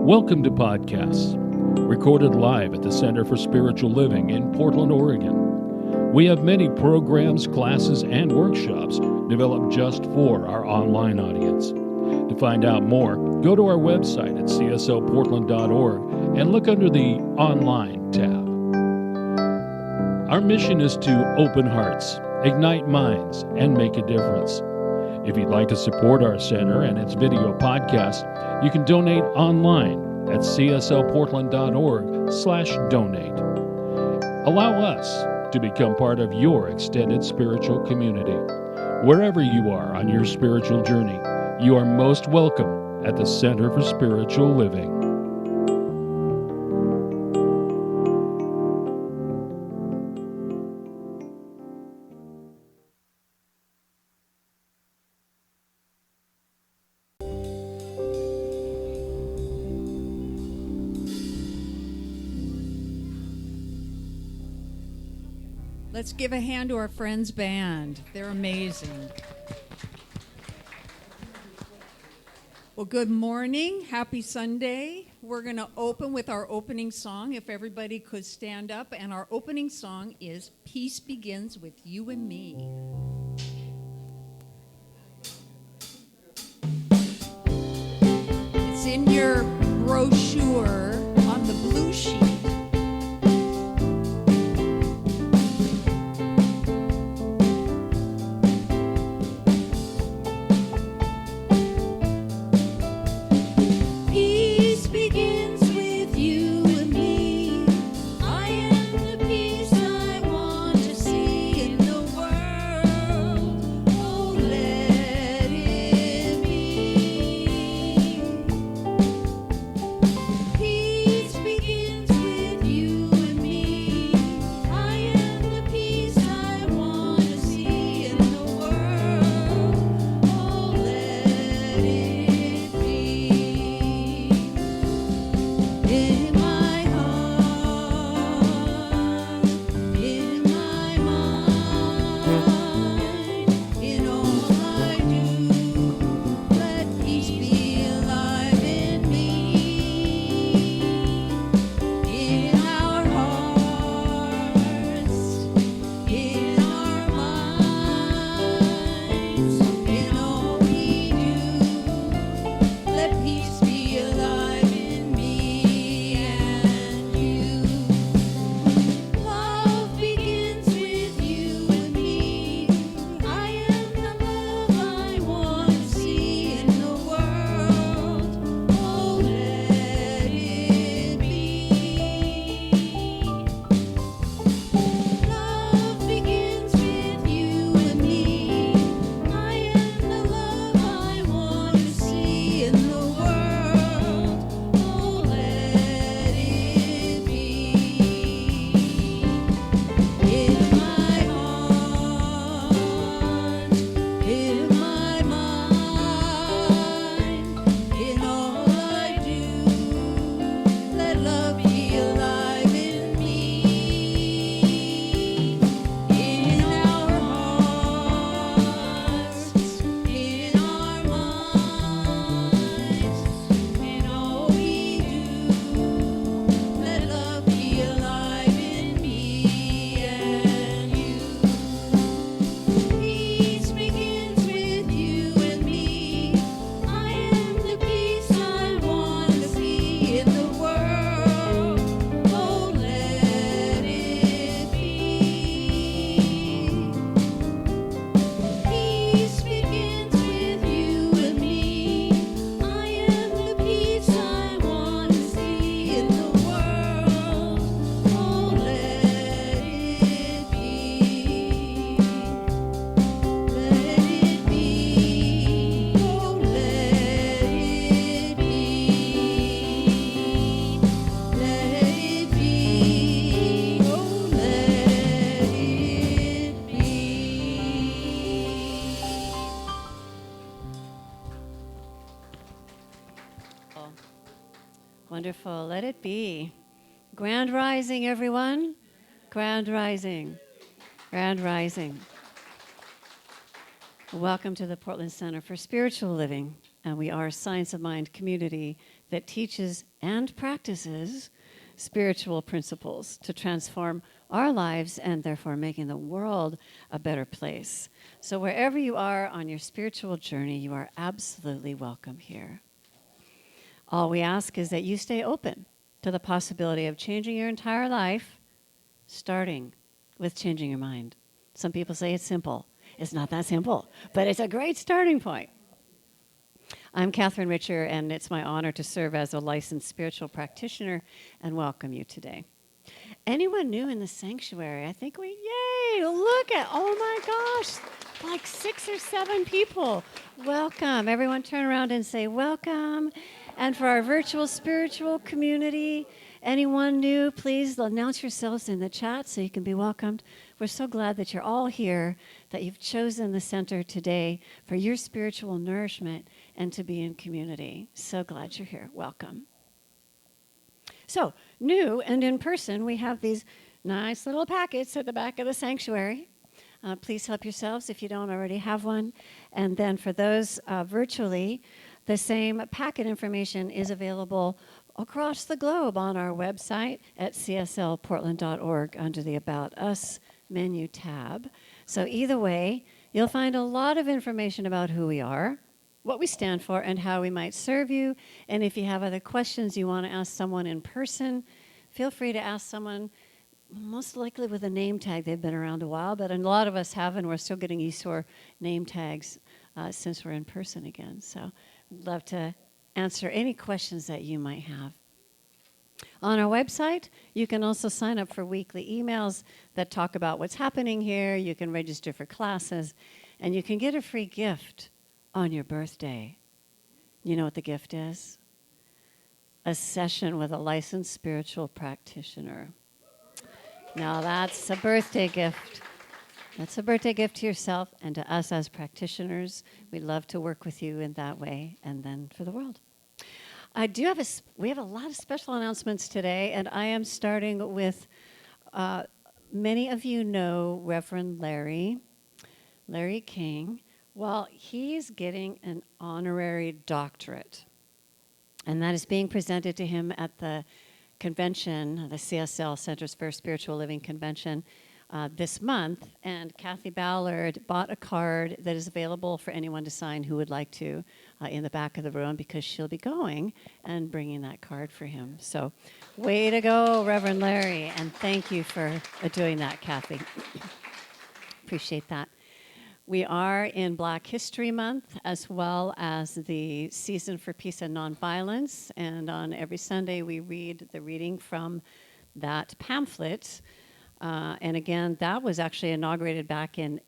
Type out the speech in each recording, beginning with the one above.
Welcome to Podcasts, recorded live at the Center for Spiritual Living in Portland, Oregon. We have many programs, classes, and workshops developed just for our online audience. To find out more, go to our website at cslportland.org and look under the Online tab. Our mission is to open hearts, ignite minds, and make a difference. If you'd like to support our center and its video podcast, you can donate online at cslportland.org/donate. Allow us to become part of your extended spiritual community. Wherever you are on your spiritual journey, you are most welcome at the Center for Spiritual Living. Let's give a hand to our Friends Band. They're amazing. Well, good morning. Happy Sunday. We're going to open with our opening song. If everybody could stand up. And our opening song is Peace Begins with You and Me. It's in your brochure on the blue sheet. Wonderful. Let it be. Grand rising, everyone. Grand rising. Grand rising. Welcome to the Portland Center for Spiritual Living. We are a Science of Mind community that teaches and practices spiritual principles to transform our lives and therefore making the world a better place. So wherever you are on your spiritual journey, you are absolutely welcome here. All we ask is that you stay open to the possibility of changing your entire life, starting with changing your mind. Some people say it's simple. It's not that simple, but it's a great starting point. I'm Catherine Richer, and it's my honor to serve as a licensed spiritual practitioner and welcome you today. Anyone new in the sanctuary? I think yay, look at, oh my gosh, like 6 or 7 people. Welcome. Everyone turn around and say welcome. And for our virtual spiritual community, anyone new, please announce yourselves in the chat so you can be welcomed. We're so glad that you're all here, that you've chosen the center today for your spiritual nourishment and to be in community. So glad you're here. Welcome. So, new and in person, we have these nice little packets at the back of the sanctuary. Please help yourselves if you don't already have one. And then for those virtually, the same packet information is available across the globe on our website at cslportland.org under the About Us menu tab. So either way, you'll find a lot of information about who we are, what we stand for, and how we might serve you. And if you have other questions you want to ask someone in person, feel free to ask someone, most likely with a name tag. They've been around a while, but a lot of us haven't. We're still getting used to our name tags since we're in person again. So I'd love to answer any questions that you might have. On our website, you can also sign up for weekly emails that talk about what's happening here. You can register for classes, and you can get a free gift on your birthday. You know what the gift is? A session with a licensed spiritual practitioner. Now that's a birthday gift. That's a birthday gift to yourself and to us as practitioners. We'd love to work with you in that way and then for the world. We have a lot of special announcements today, and I am starting with, many of you know Reverend Larry King. Well, he's getting an honorary doctorate, and that is being presented to him at the convention, the CSL, Centers for Spiritual Living Convention, this month. And Kathy Ballard bought a card that is available for anyone to sign who would like to in the back of the room, because she'll be going and bringing that card for him. So way to go, Reverend Larry, and thank you for doing that, Kathy. Appreciate that. We are in Black History Month, as well as the Season for Peace and Nonviolence, and on every Sunday we read the reading from that pamphlet. And again, that was actually inaugurated back in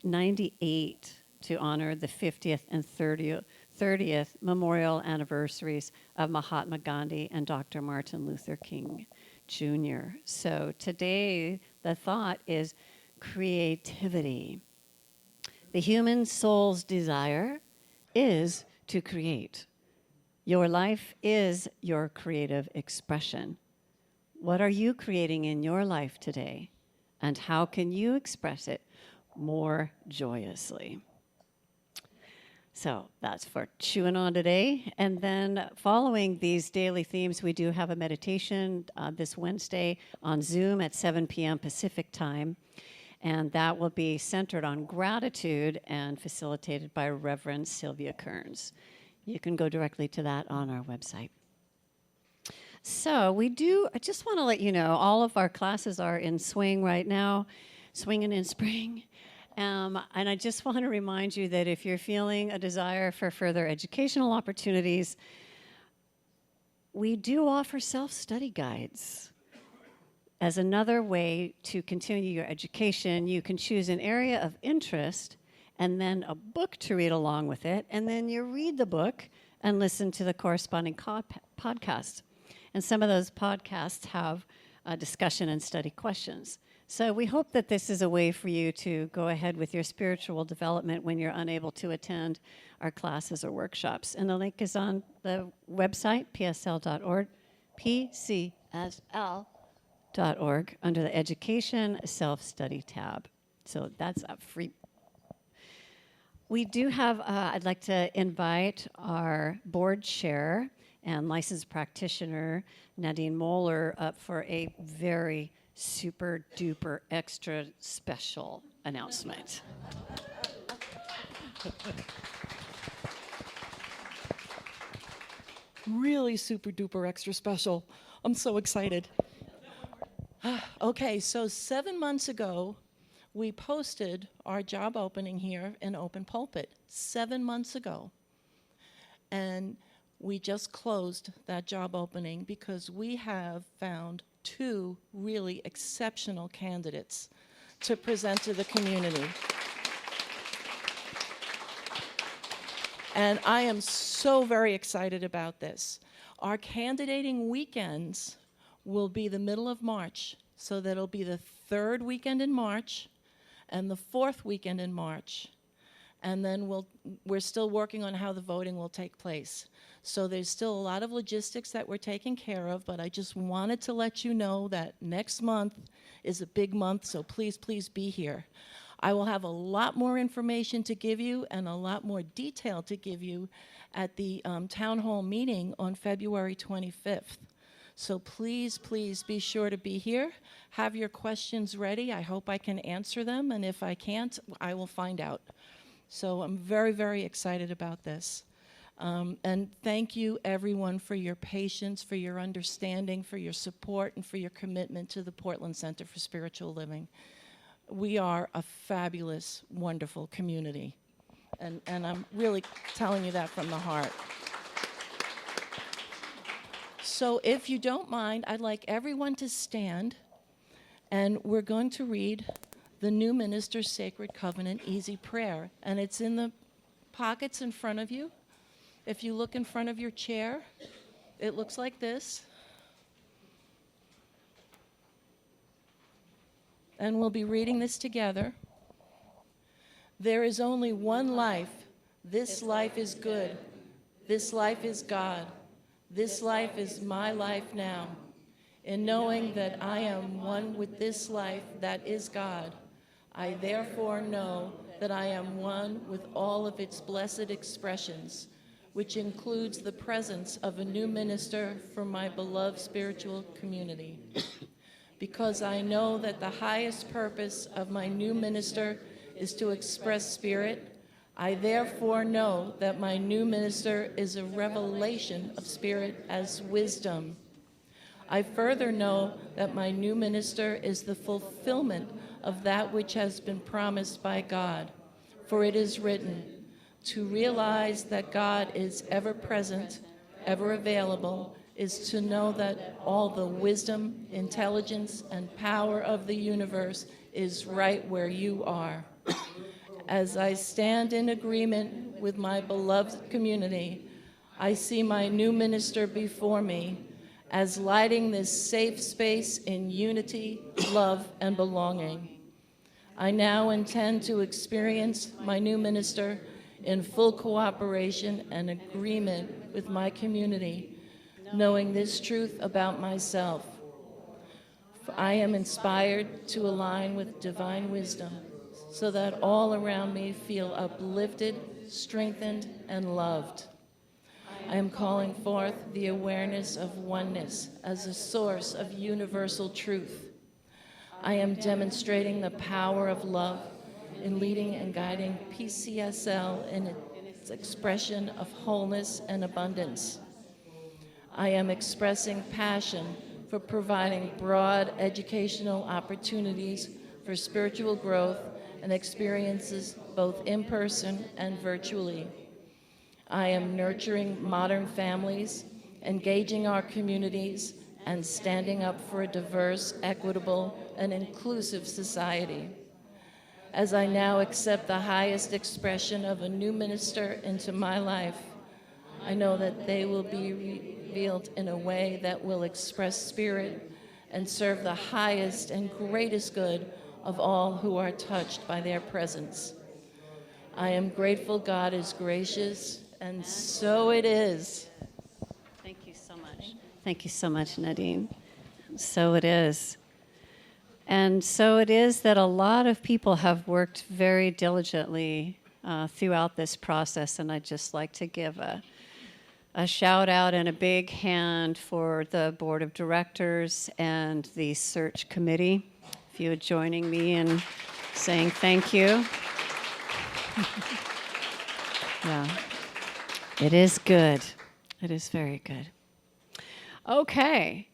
98 to honor the 50th and 30th memorial anniversaries of Mahatma Gandhi and Dr. Martin Luther King Jr. So today, the thought is creativity. The human soul's desire is to create. Your life is your creative expression. What are you creating in your life today? And how can you express it more joyously? So that's for chewing on today. And then following these daily themes, we do have a meditation this Wednesday on Zoom at 7 p.m. Pacific time. And that will be centered on gratitude and facilitated by Reverend Sylvia Kearns. You can go directly to that on our website. So I just want to let you know, all of our classes are in swing right now, swinging in spring. And I just want to remind you that if you're feeling a desire for further educational opportunities, we do offer self-study guides. As another way to continue your education, you can choose an area of interest and then a book to read along with it, and then you read the book and listen to the corresponding podcast. And some of those podcasts have discussion and study questions. So we hope that this is a way for you to go ahead with your spiritual development when you're unable to attend our classes or workshops. And the link is on the website, psl.org, pcsl.org, under the Education Self-Study tab. So that's a free. We do have, I'd like to invite our board chair and licensed practitioner Nadine Moeller up for a very super duper extra special announcement. Really super duper extra special. I'm so excited. Okay, so 7 months ago, we posted our job opening here in Open Pulpit. 7 months ago. And we just closed that job opening because we have found 2 really exceptional candidates to present to the community. And I am so very excited about this. Our candidating weekends will be the middle of March, so that'll be the 3rd weekend in March and the 4th weekend in March. And then we're still working on how the voting will take place. So there's still a lot of logistics that we're taking care of, but I just wanted to let you know that next month is a big month, so please, please be here. I will have a lot more information to give you and a lot more detail to give you at the town hall meeting on February 25th. So please, please be sure to be here. Have your questions ready. I hope I can answer them, and if I can't, I will find out. So I'm very, very excited about this. And thank you, everyone, for your patience, for your understanding, for your support, and for your commitment to the Portland Center for Spiritual Living. We are a fabulous, wonderful community. And I'm really telling you that from the heart. So if you don't mind, I'd like everyone to stand, and we're going to read the New Minister's Sacred Covenant Easy Prayer. And it's in the pockets in front of you. If you look in front of your chair, it looks like this. And we'll be reading this together. There is only one life. This life is good. This life is God. This life is my life now. In knowing that I am one with this life that is God, I therefore know that I am one with all of its blessed expressions, which includes the presence of a new minister for my beloved spiritual community. Because I know that the highest purpose of my new minister is to express spirit, I therefore know that my new minister is a revelation of spirit as wisdom. I further know that my new minister is the fulfillment of that which has been promised by God. For it is written, to realize that God is ever present, ever available, is to know that all the wisdom, intelligence, and power of the universe is right where you are. As I stand in agreement with my beloved community, I see my new minister before me as lighting this safe space in unity, love, and belonging. I now intend to experience my new minister in full cooperation and agreement with my community, knowing this truth about myself. For I am inspired to align with divine wisdom so that all around me feel uplifted, strengthened, and loved. I am calling forth the awareness of oneness as a source of universal truth. I am demonstrating the power of love in leading and guiding PCSL in its expression of wholeness and abundance. I am expressing passion for providing broad educational opportunities for spiritual growth and experiences both in person and virtually. I am nurturing modern families, engaging our communities, and standing up for a diverse, equitable, and inclusive society. As I now accept the highest expression of a new minister into my life, I know that they will be revealed in a way that will express spirit and serve the highest and greatest good of all who are touched by their presence. I am grateful God is gracious, and so it is. Thank you so much. Thank you so much, Nadine. So it is. And so it is that a lot of people have worked very diligently throughout this process, and I'd just like to give a A shout out and a big hand for the board of directors and the search committee. If you would joining me in saying thank you. Yeah, it is good. It is very good. Okay.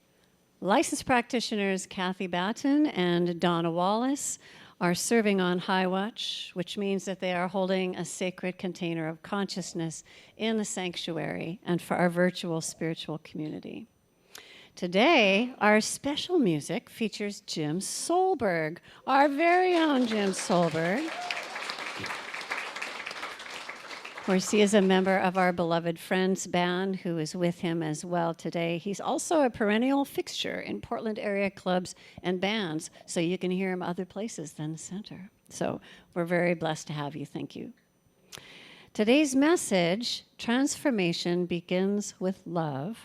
Licensed practitioners Kathy Batten and Donna Wallace are serving on High Watch, which means that they are holding a sacred container of consciousness in the sanctuary and for our virtual spiritual community. Today, our special music features Jim Solberg, our very own Jim Solberg. Of course, he is a member of our beloved Friends band who is with him as well today. He's also a perennial fixture in Portland area clubs and bands, so you can hear him other places than the center. So we're very blessed to have you. Thank you. Today's message, Transformation Begins with Love,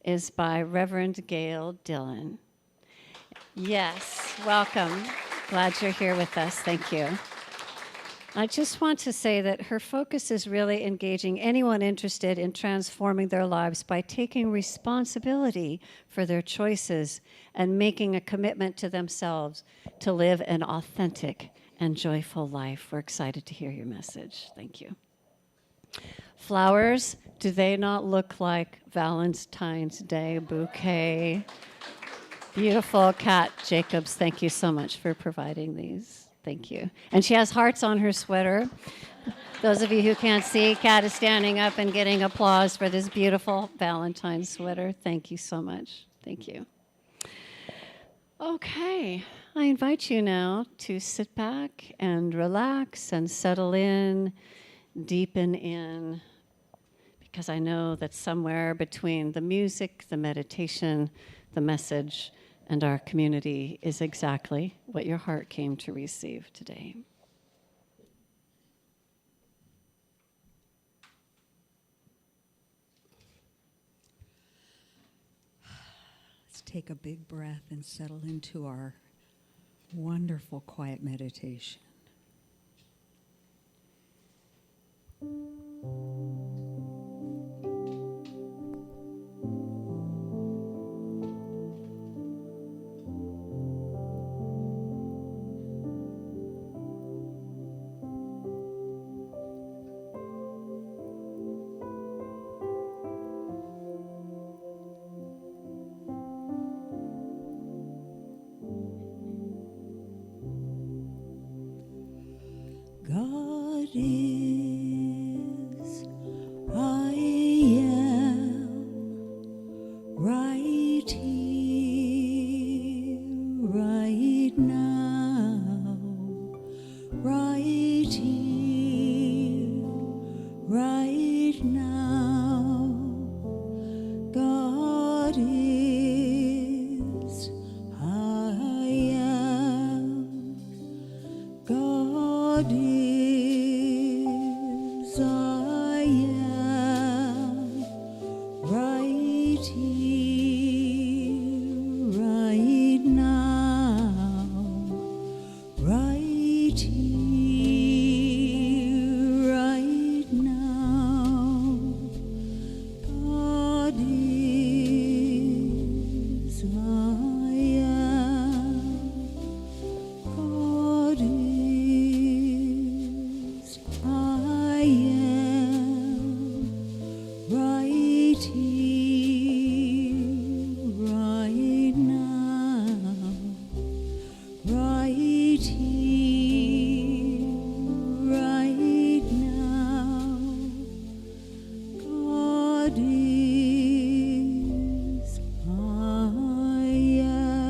is by Reverend Gayle Dillon. Yes, welcome. Glad you're here with us. Thank you. I just want to say that her focus is really engaging anyone interested in transforming their lives by taking responsibility for their choices and making a commitment to themselves to live an authentic and joyful life. We're excited to hear your message. Thank you. Flowers, do they not look like Valentine's Day bouquet? Beautiful. Kat Jacobs, thank you so much for providing these. Thank you. And she has hearts on her sweater. Those of you who can't see, Kat is standing up and getting applause for this beautiful Valentine's sweater. Thank you so much. Thank you. Okay, I invite you now to sit back and relax and settle in, deepen in, because I know that somewhere between the music, the meditation, the message, and our community is exactly what your heart came to receive today. Let's take a big breath and settle into our wonderful quiet meditation. God is, I am, right here, right now, right here, right now. God is, I am, God is, I am, right here, right now, right here, right now. God is, I am, God is, I am, right here, right now, right here, right now. God is, I am.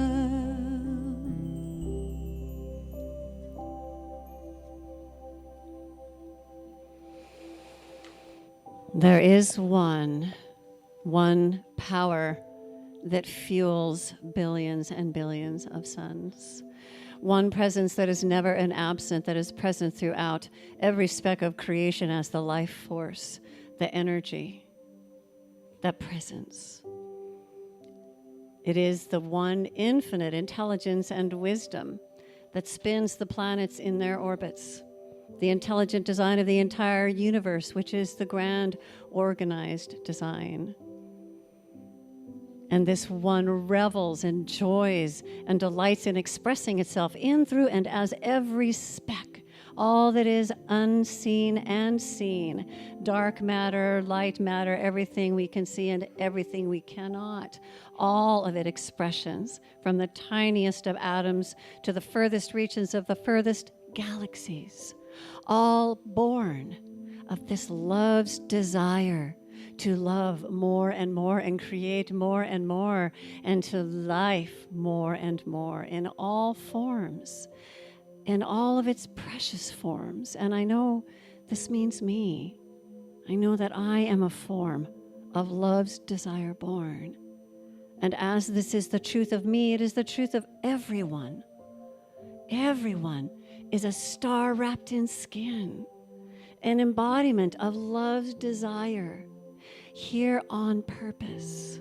There is one power that fuels billions and billions of suns. One presence that is never an absent, that is present throughout every speck of creation as the life force, the energy, that presence. It is the one infinite intelligence and wisdom that spins the planets in their orbits, the intelligent design of the entire universe, which is the grand organized design. And this one revels, enjoys, and delights in expressing itself in, through, and as every speck, all that is unseen and seen, dark matter, light matter, everything we can see and everything we cannot, all of it expressions, from the tiniest of atoms to the furthest reaches of the furthest galaxies, all born of this love's desire to love more and more and create more and more and to life more and more in all forms, in all of its precious forms. And I know this means me. I know that I am a form of love's desire born. And as this is the truth of me, it is the truth of everyone. Everyone is a star wrapped in skin, an embodiment of love's desire, here on purpose,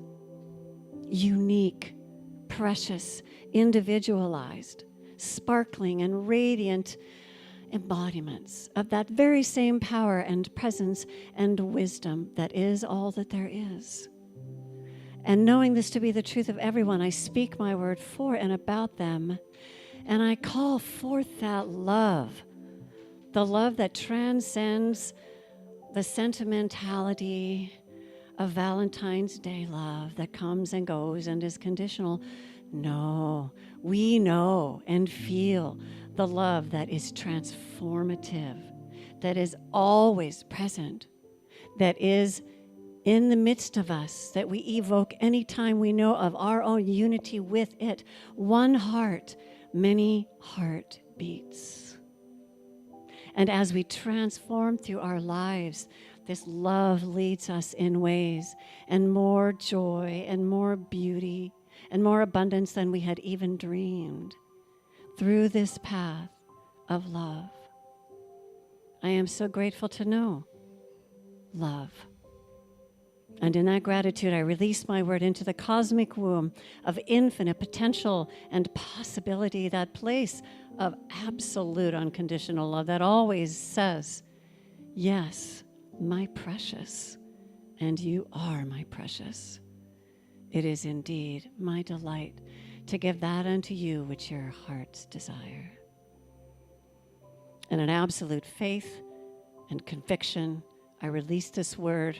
unique, precious, individualized, sparkling and radiant embodiments of that very same power and presence and wisdom that is all that there is. And knowing this to be the truth of everyone, I speak my word for and about them, and I call forth that love, the love that transcends the sentimentality of Valentine's Day love that comes and goes and is conditional. No, we know and feel the love that is transformative, that is always present, that is in the midst of us, that we evoke anytime we know of our own unity with it. One heart, many heartbeats. And as we transform through our lives, this love leads us in ways and more joy and more beauty and more abundance than we had even dreamed through this path of love. I am so grateful to know love. And in that gratitude, I release my word into the cosmic womb of infinite potential and possibility, that place of absolute unconditional love that always says, yes, my precious, and you are my precious. It is indeed my delight to give that unto you which your hearts desire. And in absolute faith and conviction, I release this word.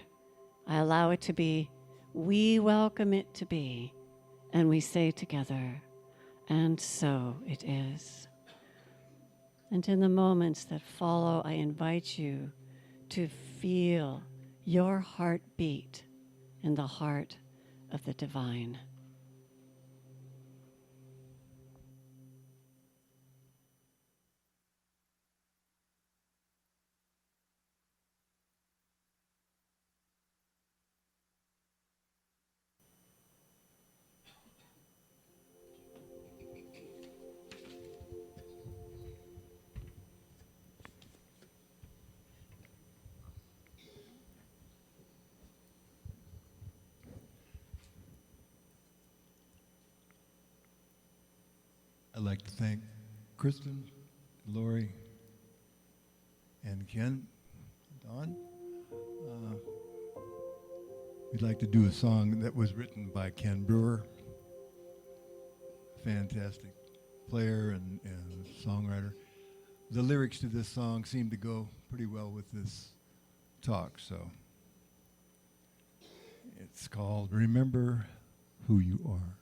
I allow it to be. We welcome it to be. And we say together, and so it is. And in the moments that follow, I invite you to feel your heart beat in the heart of the divine. I'd like to thank Kristen, Lori, and Ken, Don. We'd like to do a song that was written by Ken Brewer, fantastic player and songwriter. The lyrics to this song seem to go pretty well with this talk, so it's called Remember Who You Are.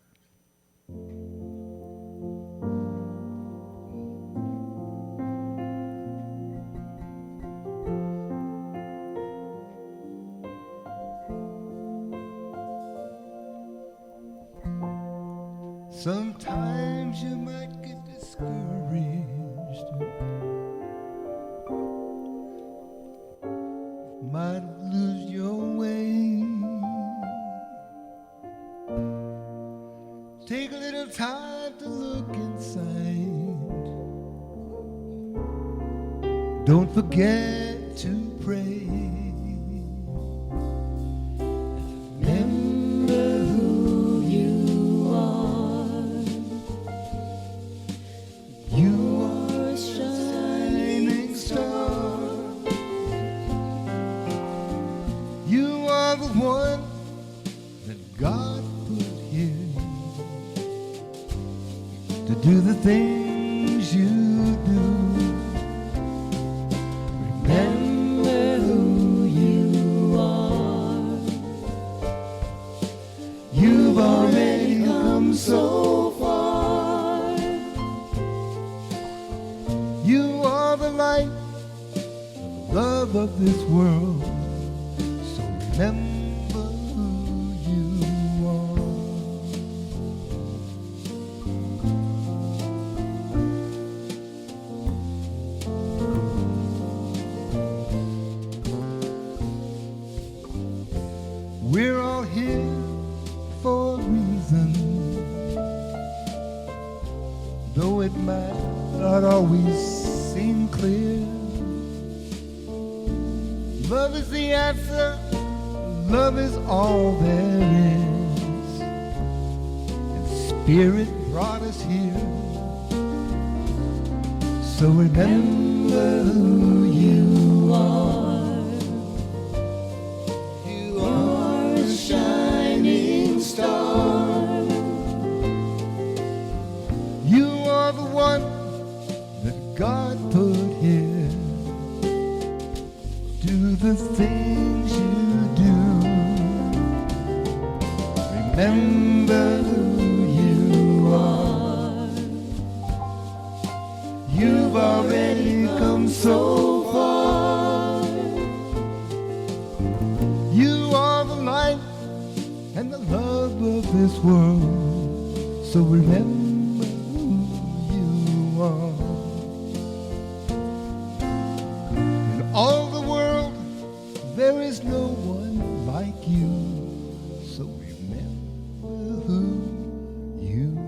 Sometimes you might get discouraged, might lose your way. Take a little time to look inside. Don't forget to pray. Star things you do. Remember who you are. You've already come so far. You are the light, the love of this world. So remember who you are. We're all here for a reason, though it might not always seem clear. Love is the answer, love is all there is, and Spirit brought us here. So remember who you are. You are a shining star. You are the one that God put here. Do the things you do. Remember who you are. You've already come so far. You are the light and the love of this world. So remember who you are. In all the world, there is no one like you. So remember who you are.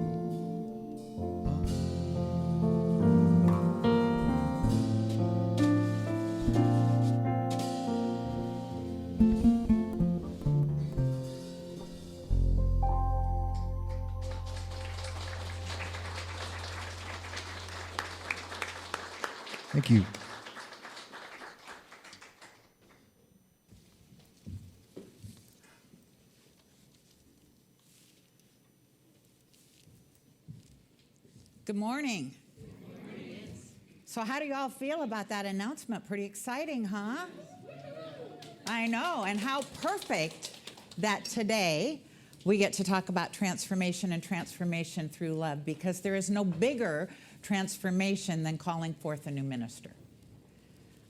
Thank you. Good morning. So how do you all feel about that announcement? Pretty exciting, huh? I know, and how perfect that today we get to talk about transformation and transformation through love, because there is no bigger transformation than calling forth a new minister.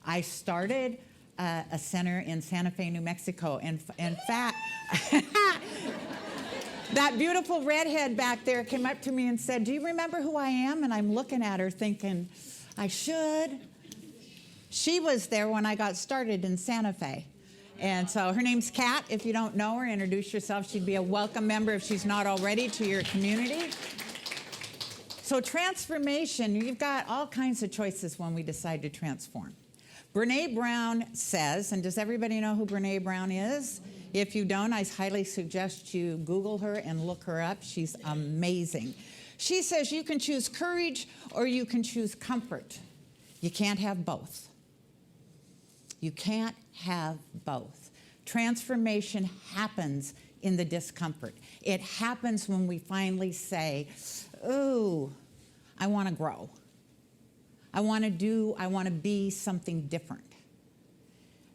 I started a center in Santa Fe, New Mexico. In fact, that beautiful redhead back there came up to me and said, "Do you remember who I am?" And I'm looking at her thinking, I should. She was there when I got started in Santa Fe. And so her name's Kat. If you don't know her, introduce yourself. She'd be a welcome member if she's not already to your community. So transformation, you've got all kinds of choices when we decide to transform. Brene Brown says, and does everybody know who Brene Brown is? If you don't, I highly suggest you Google her and look her up. She's amazing. She says you can choose courage or you can choose comfort. You can't have both. You can't have both. Transformation happens in the discomfort. It happens when we finally say, ooh, I want to grow. I want to be something different.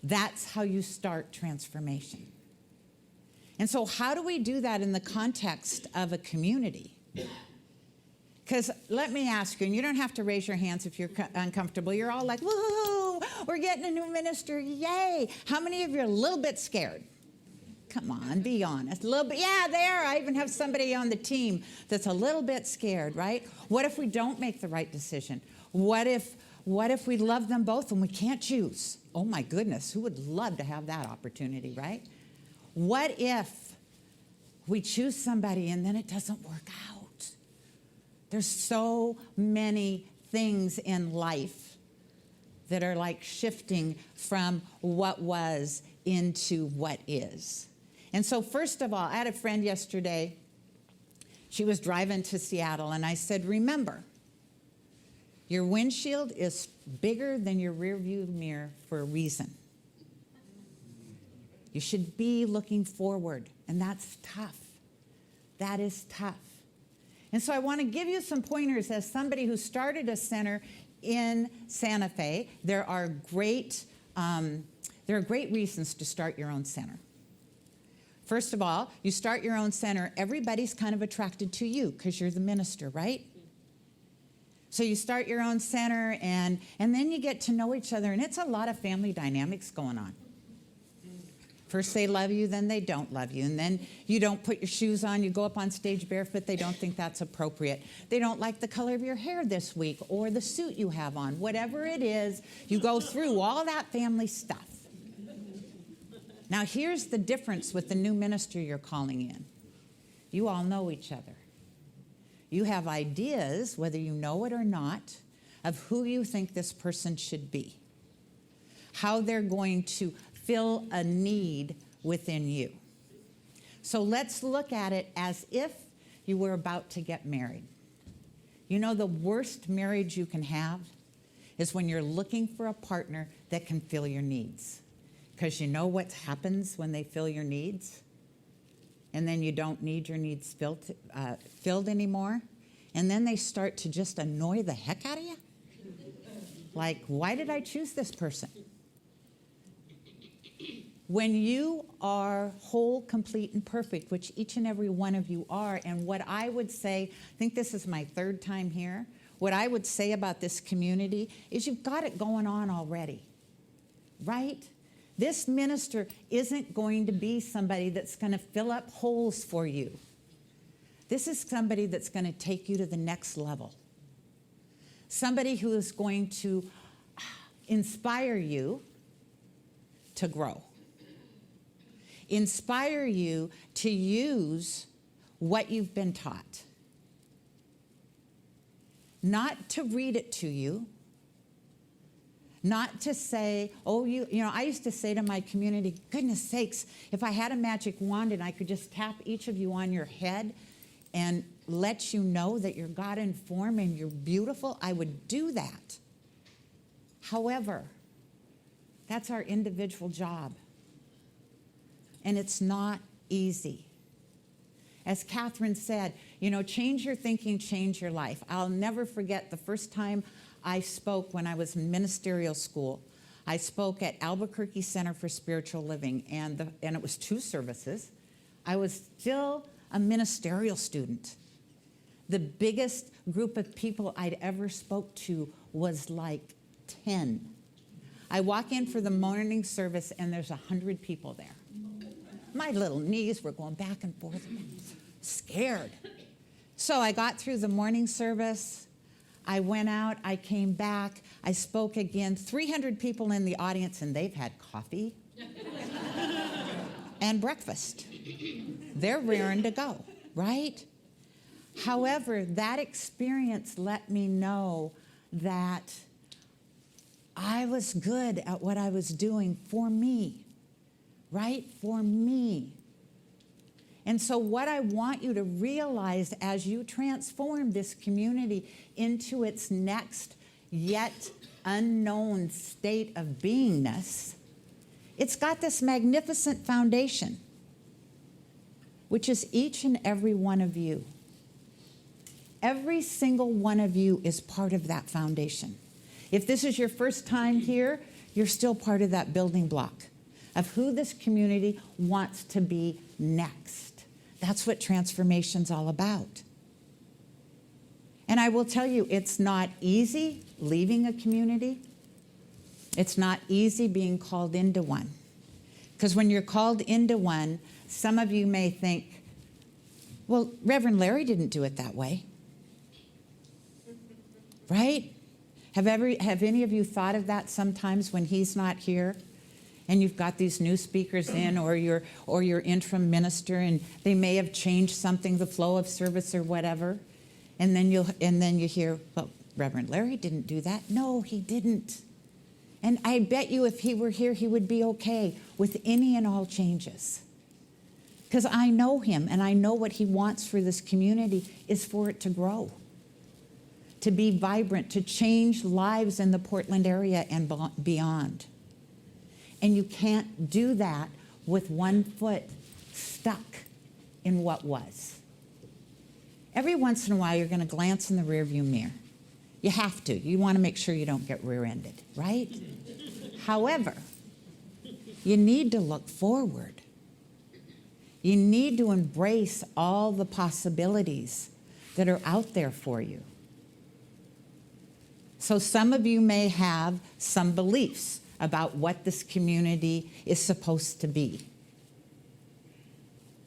That's how you start transformation. And so how do we do that in the context of a community? Because let me ask you, and you don't have to raise your hands if you're uncomfortable. You're all like, woo, we're getting a new minister, yay. How many of you are a little bit scared? Come on, be honest. A little bit, yeah, there. I even have somebody on the team that's a little bit scared, right? What if we don't make the right decision? What if we love them both and we can't choose? Oh my goodness, who would love to have that opportunity, right? What if we choose somebody and then it doesn't work out? There's so many things in life that are like shifting from what was into what is. And so first of all, I had a friend yesterday. She was driving to Seattle, and I said, remember, your windshield is bigger than your rearview mirror for a reason. You should be looking forward, and that's tough. That is tough. And so I want to give you some pointers as somebody who started a center in Santa Fe. There are great reasons to start your own center. First of all, you start your own center, everybody's kind of attracted to you because you're the minister, right? So you start your own center, and then you get to know each other, and it's a lot of family dynamics going on. First they love you, then they don't love you, and then you don't put your shoes on, you go up on stage barefoot, they don't think that's appropriate. They don't like the color of your hair this week or the suit you have on. Whatever it is, you go through all that family stuff. Now here's the difference with the new minister you're calling in. You all know each other. You have ideas, whether you know it or not, of who you think this person should be, how they're going to fill a need within you. So let's look at it as if you were about to get married. You know, the worst marriage you can have is when you're looking for a partner that can fill your needs. Because you know what happens when they fill your needs? And then you don't need your needs filled anymore. And then they start to just annoy the heck out of you. Like, why did I choose this person? When you are whole, complete, and perfect, which each and every one of you are, and what I would say, I think this is my third time here, what I would say about this community is you've got it going on already, right? This minister isn't going to be somebody that's going to fill up holes for you. This is somebody that's going to take you to the next level. Somebody who is going to inspire you to grow. Inspire you to use what you've been taught. Not to read it to you. Not to say, oh, you know, I used to say to my community, goodness sakes, if I had a magic wand and I could just tap each of you on your head and let you know that you're God in form and you're beautiful, I would do that. However, that's our individual job. And it's not easy. As Catherine said, you know, change your thinking, change your life. I'll never forget the first time I spoke when I was in ministerial school. I spoke at Albuquerque Center for Spiritual Living, and it was 2 services. I was still a ministerial student. The biggest group of people I'd ever spoke to was like 10. I walk in for the morning service, and there's 100 people there. My little knees were going back and forth, scared. So I got through the morning service. I went out, I came back, I spoke again. 300 people in the audience, and they've had coffee and breakfast. They're raring to go, right? However, that experience let me know that I was good at what I was doing for me, right? For me. And so what I want you to realize as you transform this community into its next yet unknown state of beingness, it's got this magnificent foundation, which is each and every one of you. Every single one of you is part of that foundation. If this is your first time here, you're still part of that building block of who this community wants to be next. That's what transformation's all about. And I will tell you, it's not easy leaving a community. It's not easy being called into one. Because when you're called into one, some of you may think, well, Reverend Larry didn't do it that way. Right? Have any of you thought of that sometimes when he's not here? And you've got these new speakers in, or your interim minister, and they may have changed something, the flow of service or whatever, and then you hear, well, Reverend Larry didn't do that. No, he didn't. And I bet you if he were here, he would be okay with any and all changes. Because I know him, and I know what he wants for this community is for it to grow, to be vibrant, to change lives in the Portland area and beyond. And you can't do that with one foot stuck in what was. every once in a while you're going to glance in the rearview mirror. You have to. You want to make sure you don't get rear-ended, right? However, you need to look forward. You need to embrace all the possibilities that are out there for you. So some of you may have some beliefs about what this community is supposed to be.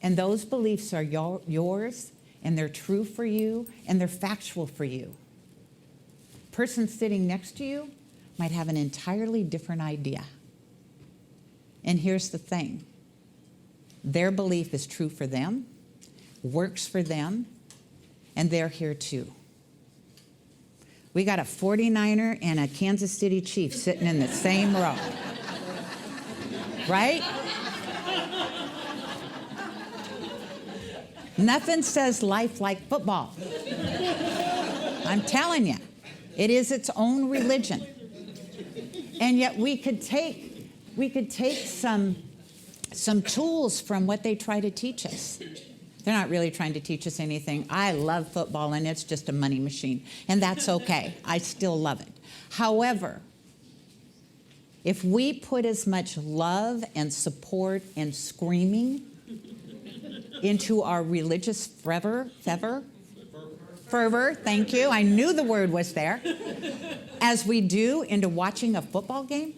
And those beliefs are yours, and they're true for you, and they're factual for you. Person sitting next to you might have an entirely different idea. And here's the thing. Their belief is true for them, works for them, and they're here too. We got a 49er and a Kansas City Chief sitting in the same row. Right? Nothing says life like football. I'm telling you, it is its own religion. And yet we could take some tools from what they try to teach us. They're not really trying to teach us anything. I love football, and it's just a money machine, and that's okay. I still love it. However, if we put as much love and support and screaming into our religious fervor, thank you, I knew the word was there, as we do into watching a football game,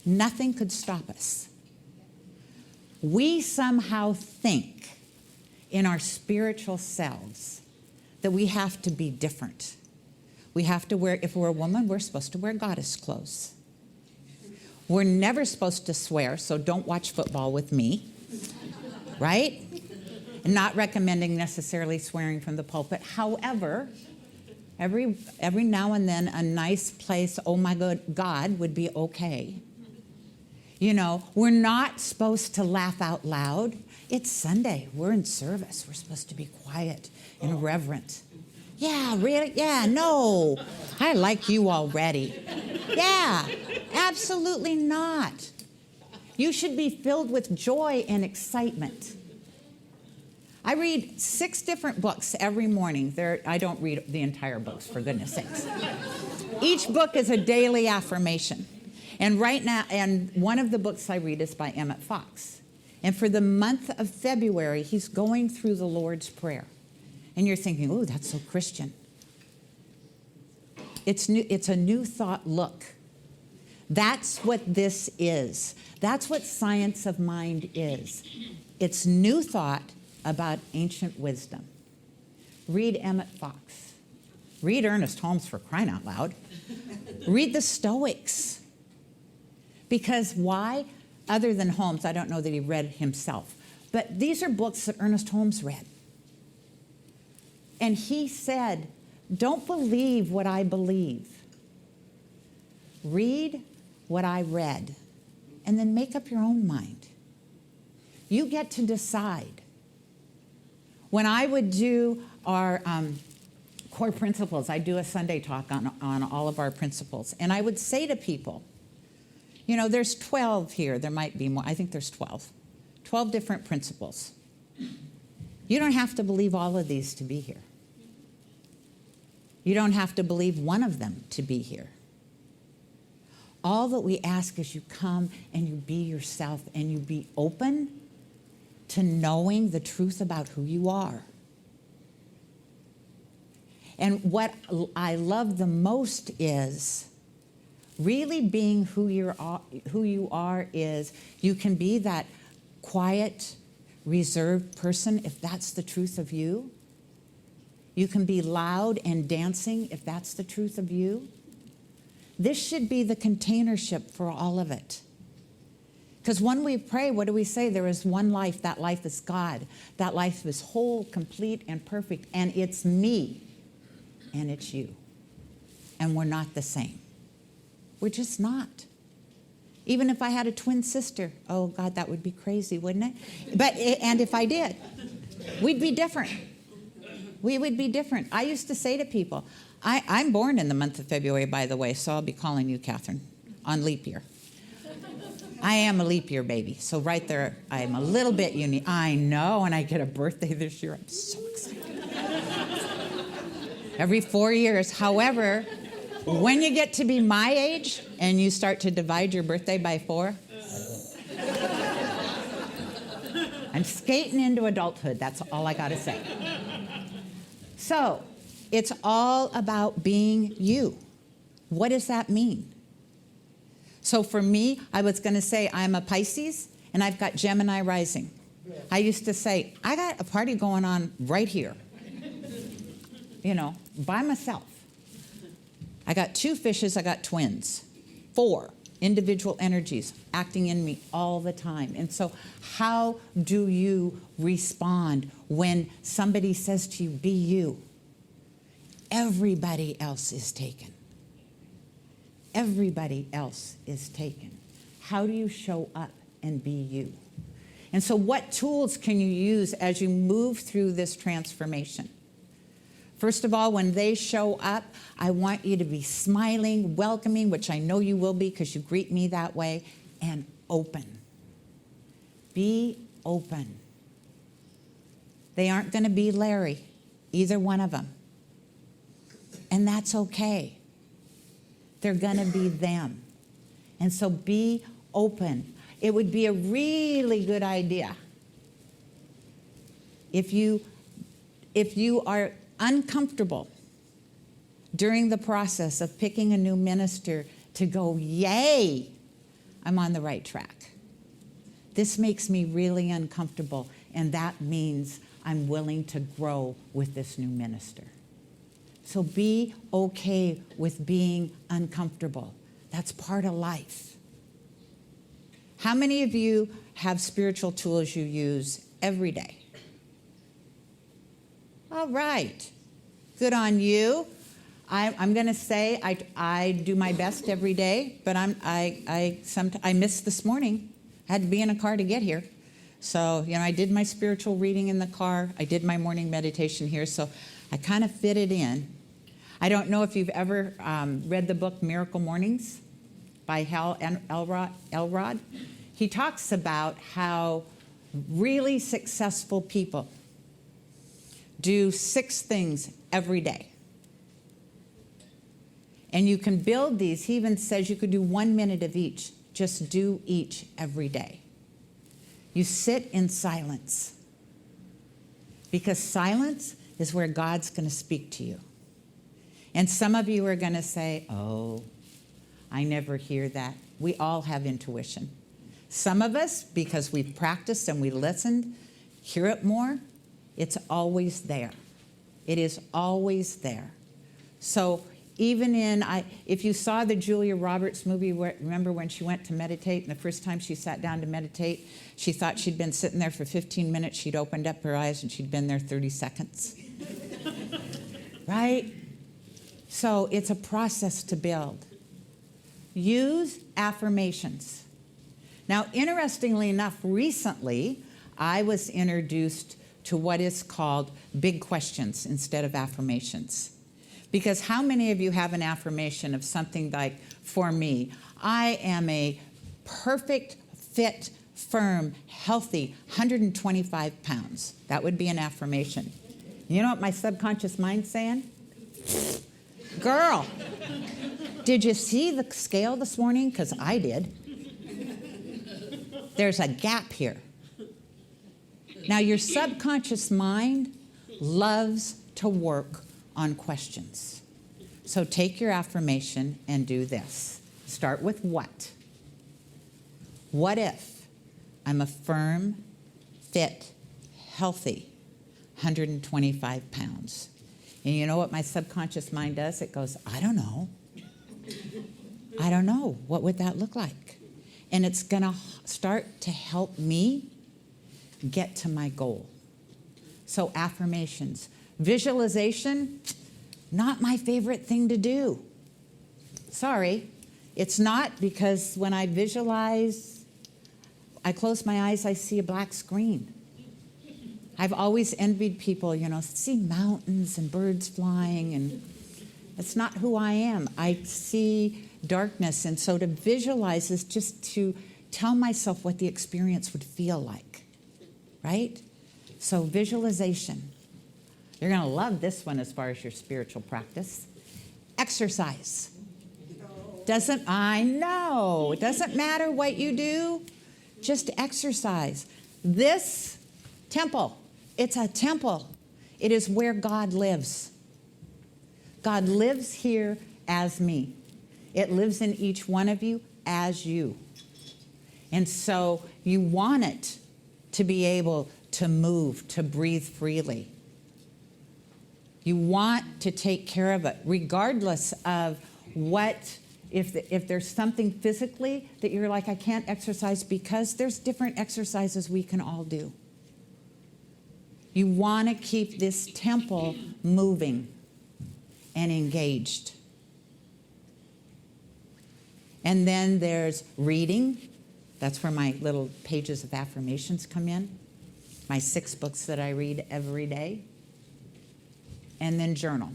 nothing could stop us. We somehow think in our spiritual selves that we have to be different. We have to wear, if we're a woman, we're supposed to wear goddess clothes. We're never supposed to swear, so don't watch football with me, right? And not recommending necessarily swearing from the pulpit. However, every now and then a nice place, oh my God, would be okay. You know, we're not supposed to laugh out loud. It's Sunday. We're in service. We're supposed to be quiet and reverent. Yeah, really? Yeah, no. I like you already. Yeah, absolutely not. You should be filled with joy and excitement. I read 6 different books every morning. I don't read the entire books, for goodness sakes. Each book is a daily affirmation. And right now, and one of the books I read is by Emmett Fox. And for the month of February, he's going through the Lord's Prayer. And you're thinking, oh, that's so Christian. It's a new thought look. That's what this is. That's what science of mind is. It's new thought about ancient wisdom. Read Emmett Fox. Read Ernest Holmes, for crying out loud. Read the Stoics. Because why? Other than Holmes, I don't know that he read himself. But these are books that Ernest Holmes read. And he said, don't believe what I believe. Read what I read. And then make up your own mind. You get to decide. When I would do our core principles, I do a Sunday talk on all of our principles. And I would say to people, you know, there's 12 here. There might be more. I think there's 12. 12 different principles. You don't have to believe all of these to be here. You don't have to believe one of them to be here. All that we ask is you come and you be yourself and you be open to knowing the truth about who you are. And what I love the most is really being who you are is you can be that quiet, reserved person if that's the truth of you. You can be loud and dancing if that's the truth of you. This should be the containership for all of it. Because when we pray, what do we say? There is one life. That life is God. That life is whole, complete, and perfect. And it's me. And it's you. And we're not the same. We're just not. Even if I had a twin sister, oh God, that would be crazy, wouldn't it? And if I did, we'd be different. We would be different. I used to say to people, I'm born in the month of February, by the way, so I'll be calling you Catherine on leap year. I am a leap year baby, so right there, I am a little bit unique. I know, and I get a birthday this year. I'm so excited. Every 4 years. However, when you get to be my age and you start to divide your birthday by 4, I'm skating into adulthood. That's all I got to say. So, it's all about being you. What does that mean? So for me, I was going to say I'm a Pisces and I've got Gemini rising. I used to say, I got a party going on right here, by myself. I got 2 fishes, I got twins, 4 individual energies acting in me all the time. And so how do you respond when somebody says to you, be you? Everybody else is taken. Everybody else is taken. How do you show up and be you? And so what tools can you use as you move through this transformation? First of all, when they show up, I want you to be smiling, welcoming, which I know you will be because you greet me that way, and open. Be open. They aren't going to be Larry, either one of them. And that's okay. They're going to be them. And so be open. It would be a really good idea if you are uncomfortable during the process of picking a new minister to go, yay, I'm on the right track. This makes me really uncomfortable, and that means I'm willing to grow with this new minister. So be okay with being uncomfortable. That's part of life. How many of you have spiritual tools you use every day? All right. Good on you. I'm going to say I do my best every day, but I missed this morning. I had to be in a car to get here. So, I did my spiritual reading in the car. I did my morning meditation here, so I kind of fit it in. I don't know if you've ever read the book Miracle Mornings by Hal Elrod. He talks about how really successful people do 6 things every day. And you can build these. He even says you could do 1 minute of each. Just do each every day. You sit in silence. Because silence is where God's going to speak to you. And some of you are going to say, oh, I never hear that. We all have intuition. Some of us, because we've practiced and we listened, hear it more. It's always there. It is always there. So even if you saw the Julia Roberts movie, remember when she went to meditate, and the first time she sat down to meditate, she thought she'd been sitting there for 15 minutes. She'd opened up her eyes, and she'd been there 30 seconds. Right? So it's a process to build. Use affirmations. Now, interestingly enough, recently, I was introduced to what is called big questions instead of affirmations. Because how many of you have an affirmation of something like, for me, I am a perfect, fit, firm, healthy, 125 pounds. That would be an affirmation. You know what my subconscious mind's saying? Girl, did you see the scale this morning? Because I did. There's a gap here. Now, your subconscious mind loves to work on questions. So take your affirmation and do this. Start with what? What if I'm a firm, fit, healthy, 125 pounds? And you know what my subconscious mind does? It goes, I don't know. I don't know. What would that look like? And it's going to start to help me get to my goal. So affirmations. Visualization, not my favorite thing to do. Sorry. It's not, because when I visualize, I close my eyes, I see a black screen. I've always envied people, see mountains and birds flying, and that's not who I am. I see darkness, and so to visualize is just to tell myself what the experience would feel like, right? So visualization. You're going to love this one as far as your spiritual practice. Exercise. I know. It doesn't matter what you do. Just exercise. This temple, it's a temple. It is where God lives. God lives here as me. It lives in each one of you as you. And so you want it to be able to move, to breathe freely. You want to take care of it, regardless of what, if there's something physically that you're like, I can't exercise, because there's different exercises we can all do. You want to keep this temple moving and engaged. And then there's reading. That's where my little pages of affirmations come in. My 6 books that I read every day. And then journal.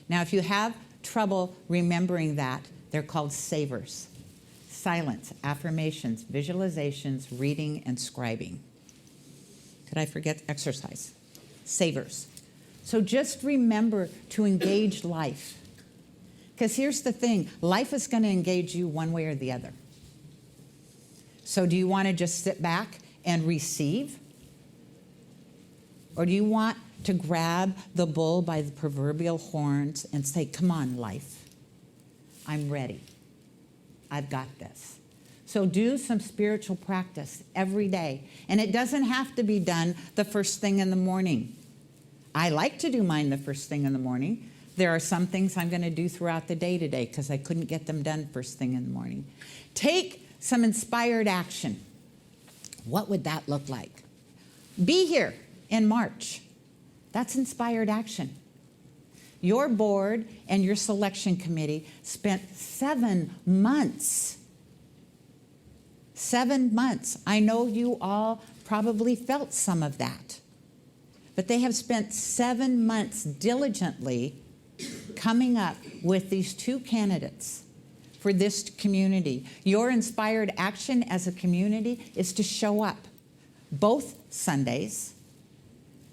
Now, if you have trouble remembering that, they're called savers. Silence, affirmations, visualizations, reading, and scribing. Did I forget exercise? Savers. So just remember to engage life. Because here's the thing, life is going to engage you one way or the other. So do you want to just sit back and receive? Or do you want to grab the bull by the proverbial horns and say, come on, life, I'm ready. I've got this. So do some spiritual practice every day. And it doesn't have to be done the first thing in the morning. I like to do mine the first thing in the morning. There are some things I'm going to do throughout the day today because I couldn't get them done first thing in the morning. Take some inspired action. What would that look like? Be here in March. That's inspired action. Your board and your selection committee spent 7 months. 7 months. I know you all probably felt some of that. But they have spent 7 months diligently coming up with these 2 candidates for this community. Your inspired action as a community is to show up both Sundays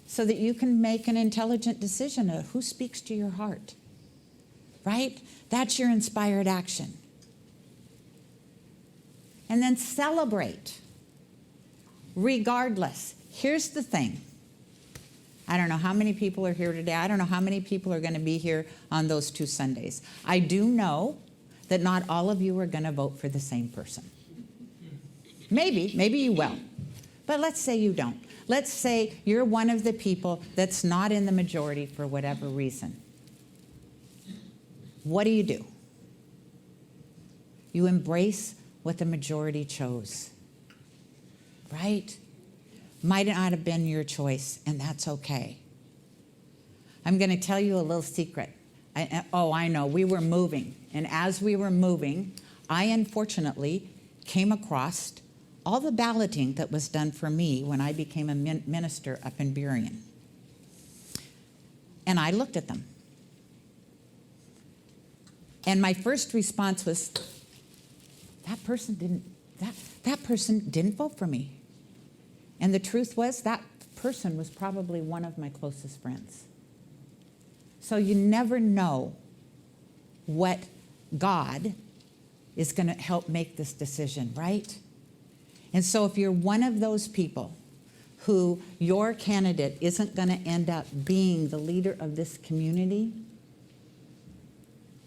so that you can make an intelligent decision of who speaks to your heart, right? That's your inspired action. And then celebrate, regardless. Here's the thing. I don't know how many people are here today. I don't know how many people are going to be here on those 2 Sundays. I do know that not all of you are going to vote for the same person. Maybe you will. But let's say you don't. Let's say you're one of the people that's not in the majority for whatever reason. What do? You embrace what the majority chose, right? Might not have been your choice, and that's okay. I'm going to tell you a little secret. I know, we were moving, and as we were moving, I unfortunately came across all the balloting that was done for me when I became a minister up in Burien. And I looked at them. And my first response was, that person didn't vote for me. And the truth was, that person was probably one of my closest friends. So you never know what God is going to help make this decision, right? And so if you're one of those people who your candidate isn't going to end up being the leader of this community,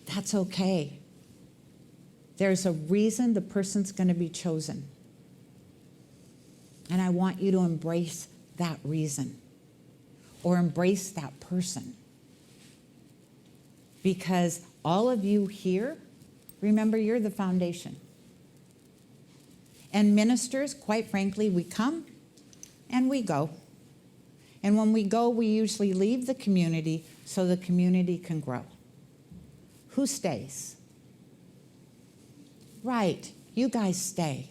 that's okay. There's a reason the person's going to be chosen. And I want you to embrace that reason or embrace that person. Because all of you here, remember, you're the foundation. And ministers, quite frankly, we come and we go. And when we go, we usually leave the community so the community can grow. Who stays? Right, you guys stay.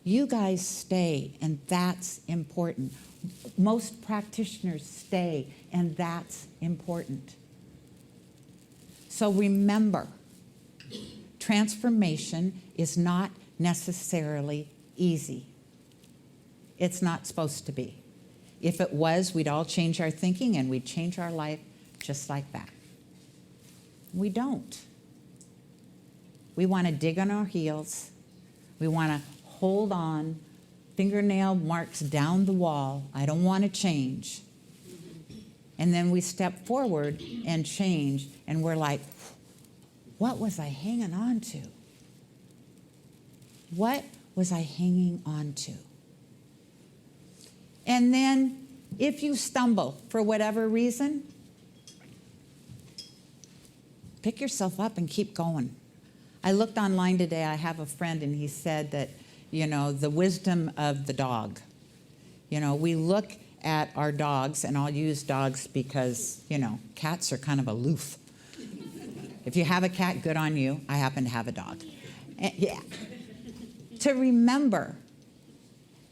You guys stay, and that's important. Most practitioners stay, and that's important. So remember, transformation is not necessarily easy. It's not supposed to be. If it was, we'd all change our thinking and we'd change our life just like that. We don't. We want to dig on our heels. We want to hold on, fingernail marks down the wall. I don't want to change. And then we step forward and change, and we're like, what was I hanging on to? What was I hanging on to? And then if you stumble for whatever reason, pick yourself up and keep going. I looked online today. I have a friend, and he said that, the wisdom of the dog. We look at our dogs, and I'll use dogs because, cats are kind of aloof. If you have a cat, good on you. I happen to have a dog. Yeah. To remember,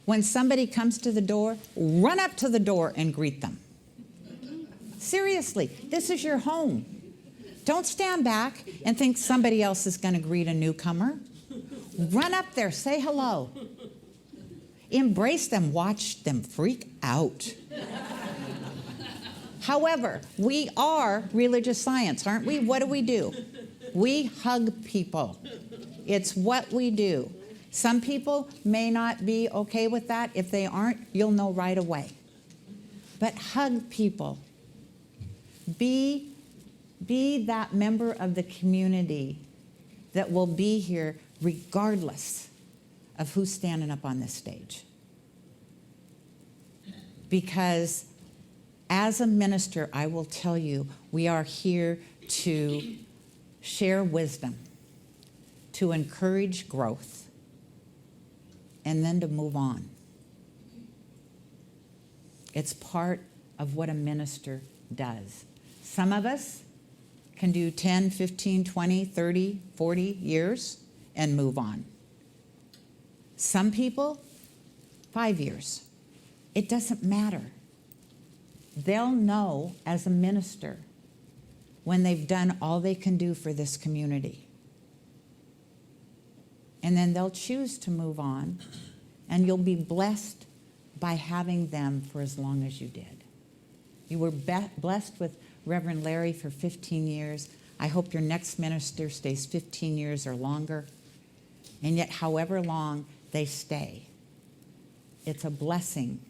when somebody comes to the door, run up to the door and greet them. Seriously, this is your home. Don't stand back and think somebody else is going to greet a newcomer. Run up there, say hello. Embrace them, watch them freak out. However, we are religious science, aren't we? What do? We hug people. It's what we do. Some people may not be okay with that. If they aren't, you'll know right away. But hug people. Be that member of the community that will be here regardless of who's standing up on this stage. Because as a minister, I will tell you, we are here to share wisdom, to encourage growth, and then to move on. It's part of what a minister does. Some of us can do 10, 15, 20, 30, 40 years and move on. Some people, 5 years. It doesn't matter. They'll know as a minister when they've done all they can do for this community. And then they'll choose to move on, and you'll be blessed by having them for as long as you did. You were blessed with Reverend Larry for 15 years. I hope your next minister stays 15 years or longer. And yet, however long they stay, it's a blessing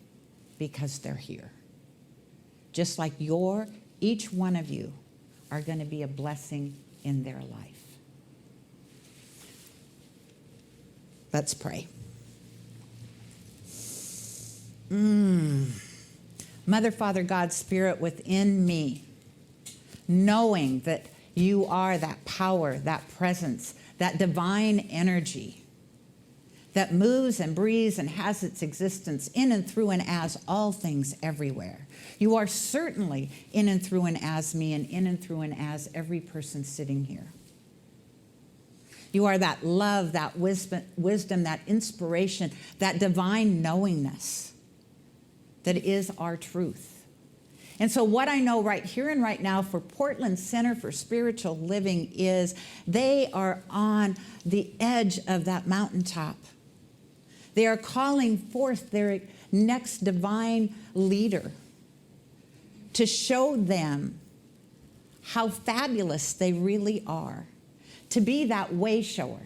because they're here. Just like each one of you are going to be a blessing in their life. Let's pray. Mother, Father, God, Spirit within me, knowing that you are that power, that presence, that divine energy that moves and breathes and has its existence in and through and as all things everywhere. You are certainly in and through and as me, and in and through and as every person sitting here. You are that love, that wisdom, that inspiration, that divine knowingness that is our truth. And so what I know right here and right now for Portland Center for Spiritual Living is they are on the edge of that mountaintop. They are calling forth their next divine leader to show them how fabulous they really are, to be that way shower,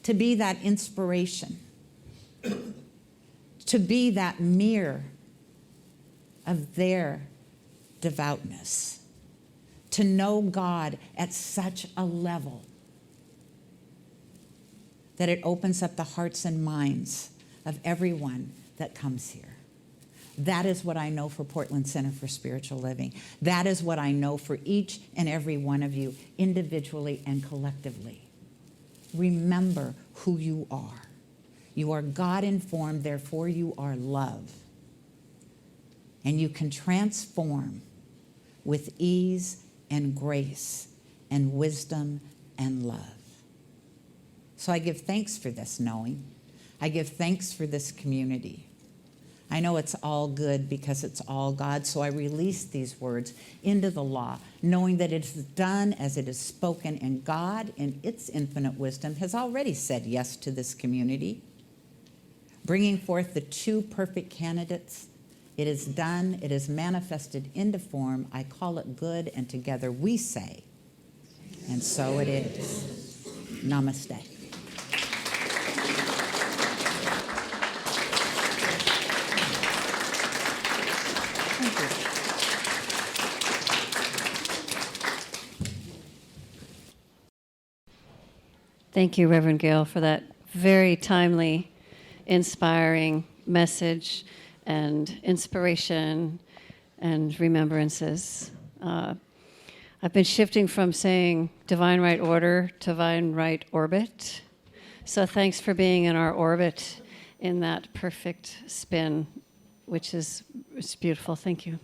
to be that inspiration, to be that mirror of their devoutness, to know God at such a level that it opens up the hearts and minds of everyone that comes here. That is what I know for Portland Center for Spiritual Living. That is what I know for each and every one of you, individually and collectively. Remember who you are. You are God-informed, therefore you are love. And you can transform with ease and grace and wisdom and love. So I give thanks for this knowing. I give thanks for this community. I know it's all good because it's all God, so I release these words into the law, knowing that it is done as it is spoken, and God, in its infinite wisdom, has already said yes to this community, bringing forth the two perfect candidates It is done. It is manifested into form. I call it good, and together we say, and so it is. Namaste. Thank you. Thank you, Reverend Gayle, for that very timely, inspiring message and inspiration and remembrances. I've been shifting from saying divine right order to divine right orbit. So thanks for being in our orbit in that perfect spin, which is it's beautiful. Thank you.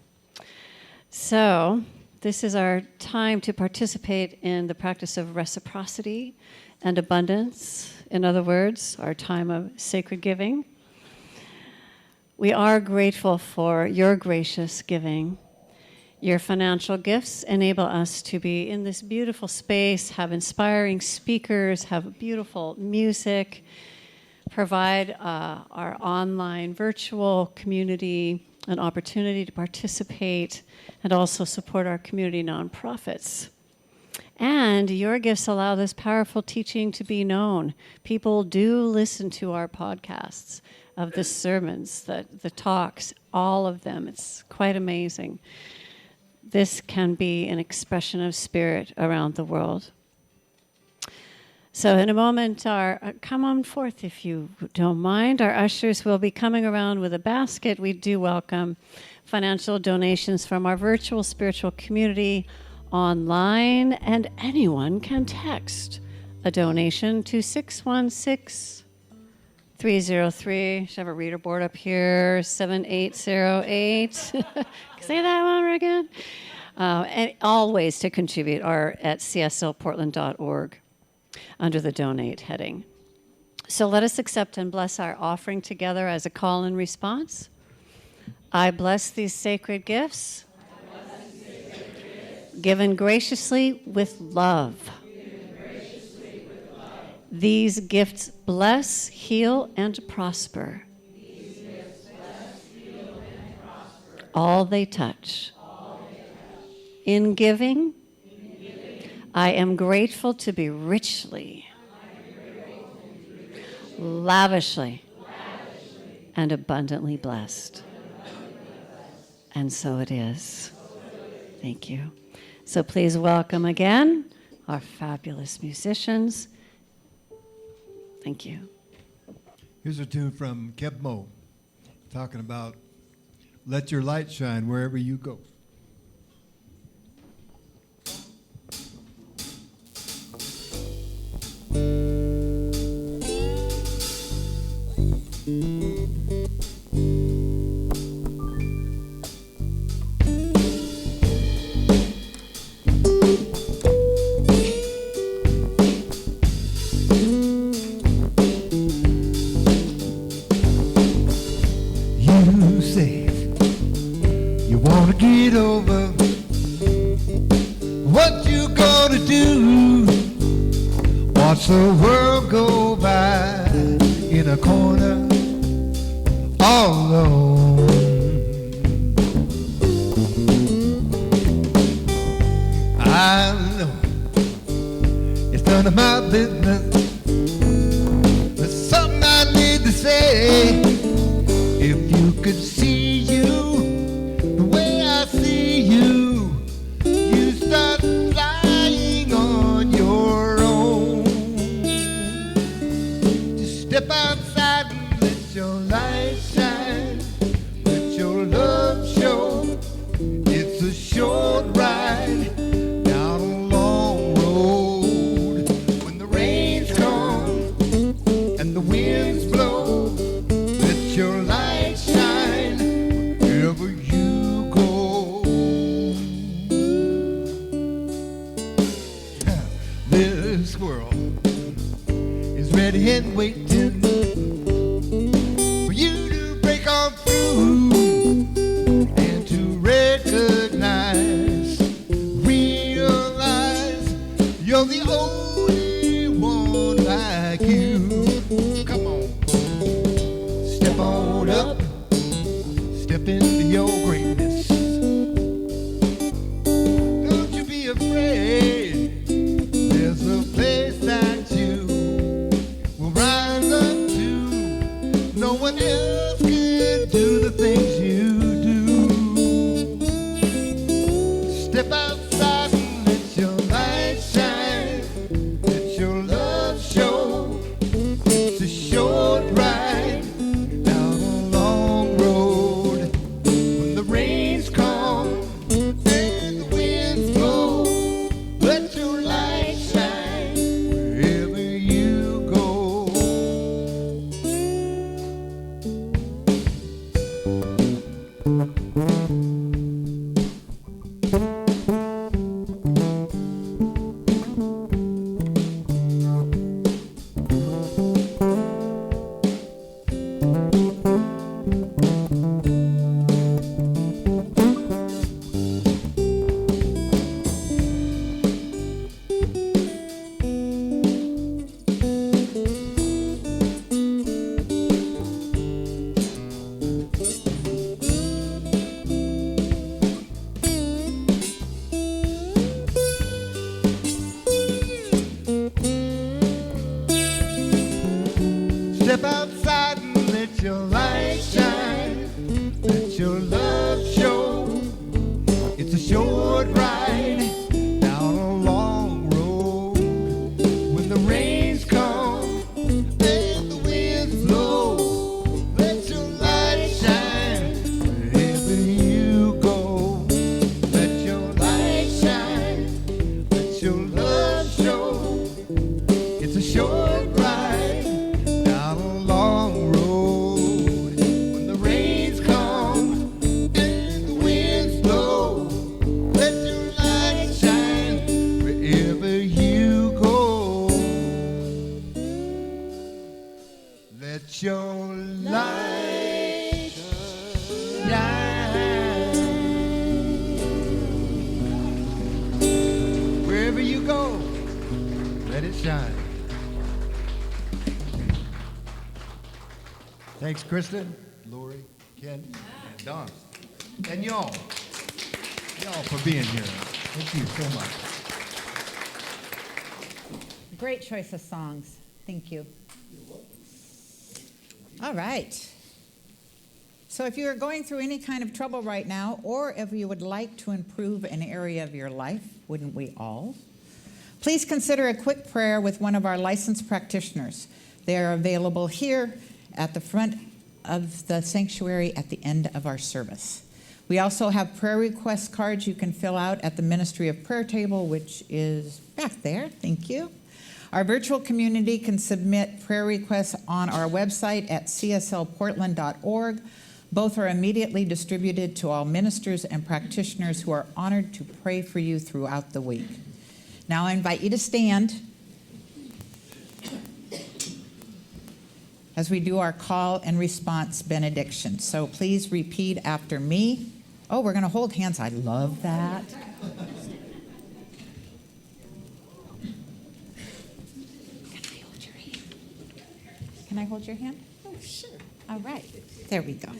So this is our time to participate in the practice of reciprocity and abundance. In other words, our time of sacred giving. We are grateful for your gracious giving. Your financial gifts enable us to be in this beautiful space, have inspiring speakers, have beautiful music, provide our online virtual community an opportunity to participate, and also support our community nonprofits. And your gifts allow this powerful teaching to be known. People do listen to our podcasts of the sermons, the talks, all of them. It's quite amazing. This can be an expression of spirit around the world. So in a moment, come on forth if you don't mind. Our ushers will be coming around with a basket. We do welcome financial donations from our virtual spiritual community online, and anyone can text a donation to 616-303. Should have a reader board up here, 7808. Say that one again. And all ways to contribute are at cslportland.org under the donate heading. So let us accept and bless our offering together as a call and response. I bless these sacred gifts, given graciously with love. These gifts bless, heal, and prosper. All they touch. In giving, I am grateful to be richly, lavishly, and abundantly blessed. And so it is. Thank you. So please welcome again our fabulous musicians. Thank you. Here's a tune from Kebmo, talking about let your light shine wherever you go. You say you want to get over what you gonna do. Watch the world go by in a corner all alone. I know it's none of my business, but something I need to say. If you could see you the way I see you, you start flying on your own. Just step outside and let your light shine, let your love show. It's a short ride down a long road. When the rains come and the winds blow, let your light shine wherever you go. This world is ready and waiting for you to break on through and to recognize, realize you're the only one like you. Come on. Step on up, step into Step outside and let your light shine. Let your love show. It's a short ride down a long road. When the rains come and the winds blow, let your light shine wherever you go. Let your light shine. Let your love show. It's a short ride down a long road. When the rains come and the winds blow, let your light shine wherever you go. Let your light shine. Wherever you go, let it shine. Thanks, Krista, Lori, Ken, and Don. And y'all for being here. Thank you so much. Great choice of songs. Thank you. All right. So if you are going through any kind of trouble right now, or if you would like to improve an area of your life, wouldn't we all? Please consider a quick prayer with one of our licensed practitioners. They are available here at the front of the sanctuary at the end of our service. We also have prayer request cards you can fill out at the Ministry of Prayer table, which is back there. Thank you. Our virtual community can submit prayer requests on our website at cslportland.org. Both are immediately distributed to all ministers and practitioners who are honored to pray for you throughout the week. Now I invite you to stand as we do our call and response benediction. So please repeat after me. Oh, we're going to hold hands. I love that. Can I hold your hand? Oh, sure. All right. There we go.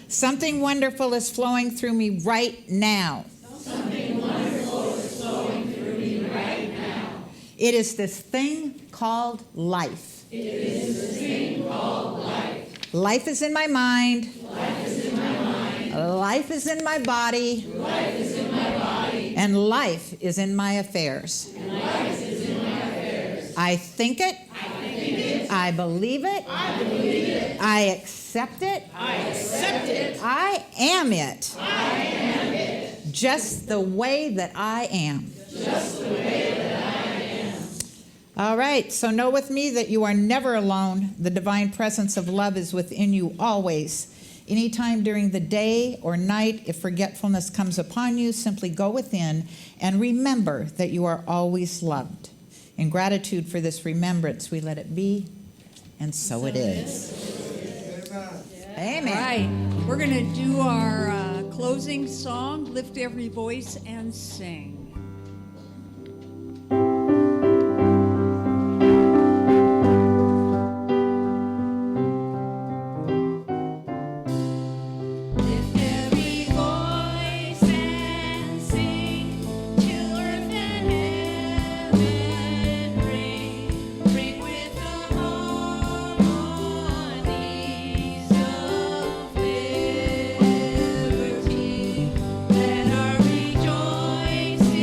Something wonderful is flowing through me right now. Something wonderful is flowing through me right now. It is this thing called life. It is this thing called life. Life is in my mind. Life is in my mind. Life is in my body. Life is in my body. And life is in my affairs. And life is in my affairs. I think it. I think it. I believe it. I believe it. I accept it. I accept it. I am it. I am it. Just the way that I am. Just the way that I am. All right, so know with me that you are never alone. The divine presence of love is within you always. Anytime during the day or night, if forgetfulness comes upon you, simply go within and remember that you are always loved. In gratitude for this remembrance, we let it be, and so it is. Amen. All right, we're going to do our closing song, Lift Every Voice and Sing. Let our rejoicing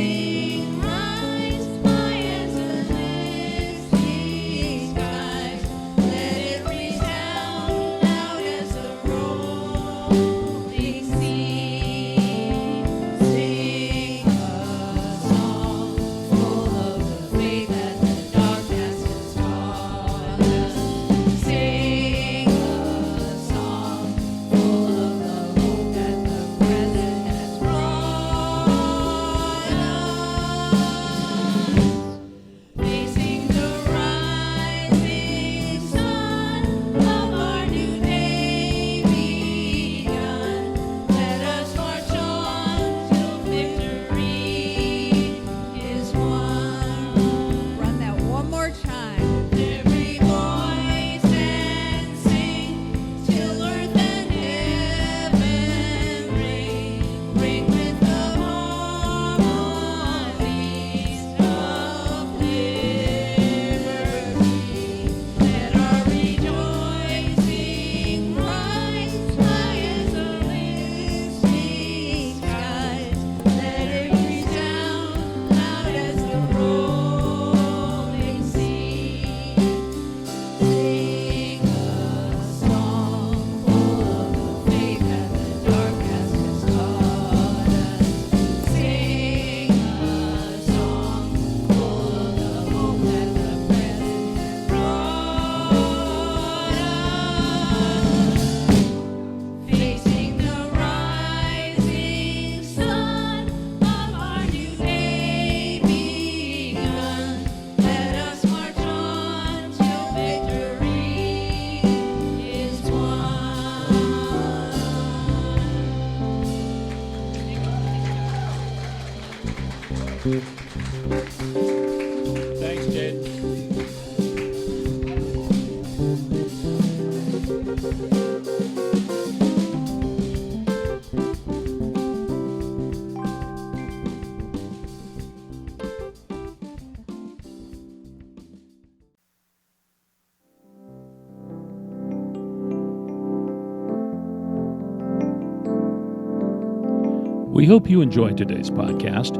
We hope you enjoyed today's podcast.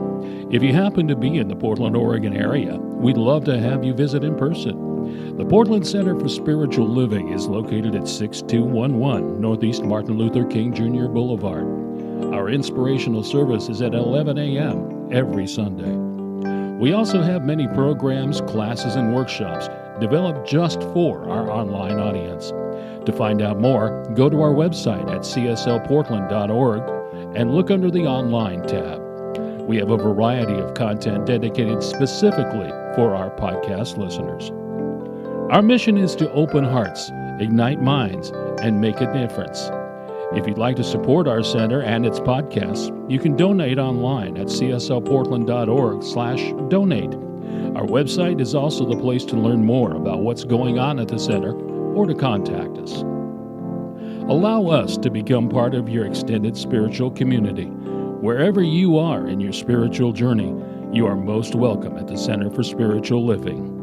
If you happen to be in the Portland, Oregon area, we'd love to have you visit in person. The Portland Center for Spiritual Living is located at 6211 Northeast Martin Luther King Jr. Boulevard. Our inspirational service is at 11 a.m. every Sunday. We also have many programs, classes, and workshops developed just for our online audience. To find out more, go to our website at cslportland.org and look under the Online tab. We have a variety of content dedicated specifically for our podcast listeners. Our mission is to open hearts, ignite minds, and make a difference. If you'd like to support our center and its podcasts, you can donate online at cslportland.org/donate. Our website is also the place to learn more about what's going on at the center or to contact us. Allow us to become part of your extended spiritual community. Wherever you are in your spiritual journey, you are most welcome at the Center for Spiritual Living.